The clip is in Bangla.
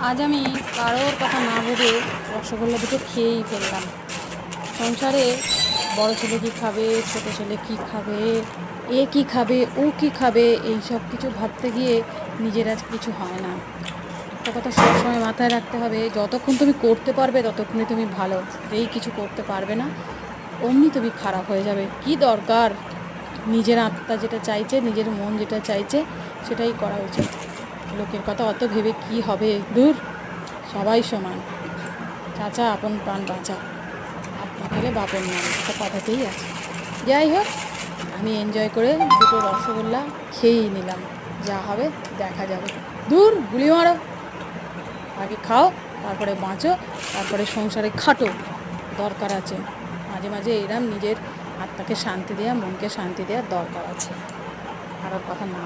আজ আমি কারোর কথা না ভেবে রসগোল্লা দুটো খেয়েই ফেললাম। সংসারে বড় ছেলে কী খাবে, ছোট ছেলে কী খাবে, এ কী খাবে, ও কী খাবে, এই সব কিছু ভাবতে গিয়ে নিজের আজ কিছু হয় না। একটা কথা সবসময় মাথায় রাখতে হবে, যতক্ষণ তুমি করতে পারবে ততক্ষণই তুমি ভালো। যেই কিছু করতে পারবে না অমনি তুমি খারাপ হয়ে যাবে। কি দরকার? নিজের আত্মা যেটা চাইছে, নিজের মন যেটা চাইছে সেটাই করা উচিত। লোকের কথা অত ভেবে কি হবে? দূর, সবাই সমান। চাচা আপন প্রাণ বাঁচা, হাত না খেলে বাপের নাম, একটা কথাতেই আছে। যাই হোক, আমি এনজয় করে দুটো রসগোল্লা খেয়েই নিলাম। যা হবে দেখা যাবে। দূর, গুলি মারো, আগে খাও, তারপরে বাঁচো, তারপরে সংসারে খাটো। দরকার আছে মাঝে মাঝে এরম নিজের আত্মাকে শান্তি দেওয়া, মনকে শান্তি দেওয়ার দরকার আছে। কারোর কথা না